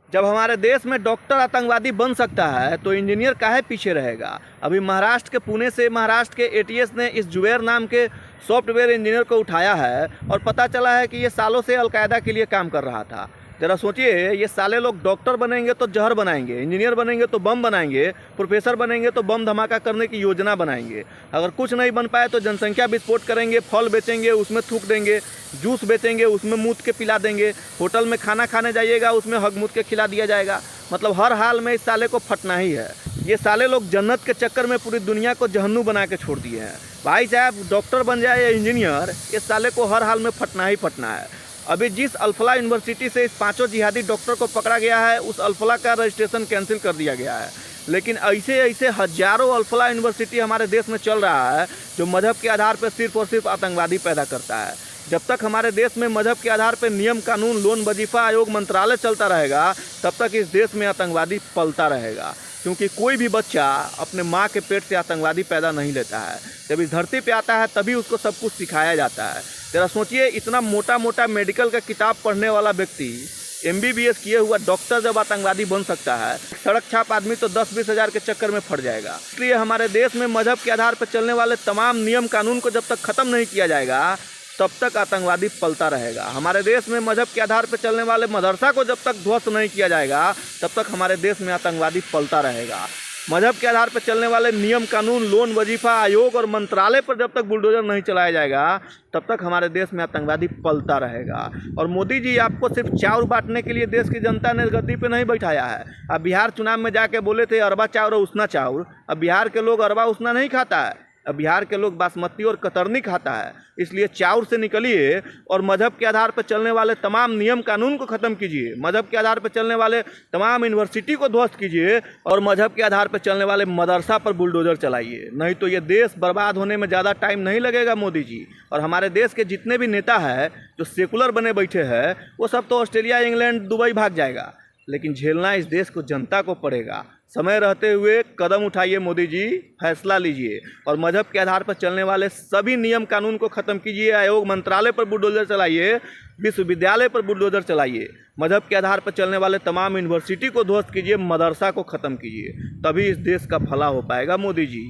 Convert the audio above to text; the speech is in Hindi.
जब हमारे देश में डॉक्टर आतंकवादी बन सकता है तो इंजीनियर काहे पीछे रहेगा। अभी महाराष्ट्र के पुणे से महाराष्ट्र के एटीएस ने इस जुबैर नाम के सॉफ्टवेयर इंजीनियर को उठाया है और पता चला है कि ये सालों से अलकायदा के लिए काम कर रहा था। जरा सोचिए, ये साले लोग डॉक्टर बनेंगे तो जहर बनाएंगे, इंजीनियर बनेंगे तो बम बनाएंगे, प्रोफेसर बनेंगे तो बम धमाका करने की योजना बनाएंगे। अगर कुछ नहीं बन पाए तो जनसंख्या विस्फोट करेंगे, फल बेचेंगे उसमें थूक देंगे, जूस बेचेंगे उसमें मूत के पिला देंगे, होटल में खाना खाने जाइएगा उसमें हग मूत के खिला दिया जाएगा। मतलब हर हाल में इस साले को फटना ही है। ये साले लोग जन्नत के चक्कर में पूरी दुनिया को जहन्नुम बना के छोड़ दिए हैं। भाई साहब, डॉक्टर बन जाए या इंजीनियर, इस साले को हर हाल में फटना ही फटना है। अभी जिस अल्फला यूनिवर्सिटी से इस 5 जिहादी डॉक्टर को पकड़ा गया है, उस अल्फला का रजिस्ट्रेशन कैंसिल कर दिया गया है। लेकिन ऐसे हजारों अल्फला यूनिवर्सिटी हमारे देश में चल रहा है जो मजहब के आधार पर सिर्फ और सिर्फ आतंकवादी पैदा करता है। जब तक हमारे देश में मजहब के आधार पर नियम कानून, लोन, वजीफा आयोग, मंत्रालय चलता रहेगा, तब तक इस देश में आतंकवादी पलता रहेगा। क्योंकि कोई भी बच्चा अपने माँ के पेट से आतंकवादी पैदा नहीं लेता है। जब इस धरती पे आता है तभी उसको सब कुछ सिखाया जाता है। जरा सोचिए, इतना मोटा मेडिकल का किताब पढ़ने वाला व्यक्ति, MBBS किए हुआ डॉक्टर जब आतंकवादी बन सकता है, सड़क छाप आदमी तो 10-20 हज़ार के चक्कर में फट जाएगा। इसलिए हमारे देश में मजहब के आधार पर चलने वाले तमाम नियम कानून को जब तक ख़त्म नहीं किया जाएगा तब तक आतंकवादी पलता रहेगा। हमारे देश में मजहब के आधार पर चलने वाले मदरसा को जब तक ध्वस्त नहीं किया जाएगा तब तक हमारे देश में आतंकवादी पलता रहेगा। मजहब के आधार पर चलने वाले नियम कानून, लोन, वजीफा आयोग और मंत्रालय पर जब तक बुलडोजर नहीं चलाया जाएगा तब तक हमारे देश में आतंकवादी पलता रहेगा। और मोदी जी आपको सिर्फ चाउर बांटने के लिए देश की जनता ने गद्दी पे नहीं बैठाया है। अब बिहार चुनाव में जाके बोले थे अरबा चाउर और उसना चाउर। अब बिहार के लोग अरबा उसना नहीं खाता है, अब बिहार के लोग बासमती और कतरनी खाता है। इसलिए चाउर से निकलिए और मजहब के आधार पर चलने वाले तमाम नियम कानून को ख़त्म कीजिए। मजहब के आधार पर चलने वाले तमाम यूनिवर्सिटी को ध्वस्त कीजिए और मजहब के आधार पर चलने वाले मदरसा पर बुलडोजर चलाइए। नहीं तो ये देश बर्बाद होने में ज़्यादा टाइम नहीं लगेगा मोदी जी। और हमारे देश के जितने भी नेता हैं जो सेकुलर बने बैठे हैं, वो सब तो ऑस्ट्रेलिया, इंग्लैंड, दुबई भाग जाएगा। लेकिन झेलना इस देश को जनता को पड़ेगा। समय रहते हुए कदम उठाइए मोदी जी, फैसला लीजिए और मजहब के आधार पर चलने वाले सभी नियम कानून को ख़त्म कीजिए। आयोग, मंत्रालय पर बुलडोजर चलाइए, विश्वविद्यालय पर बुलडोजर चलाइए। मजहब के आधार पर चलने वाले तमाम यूनिवर्सिटी को ध्वस्त कीजिए, मदरसा को ख़त्म कीजिए। तभी इस देश का भला हो पाएगा मोदी जी।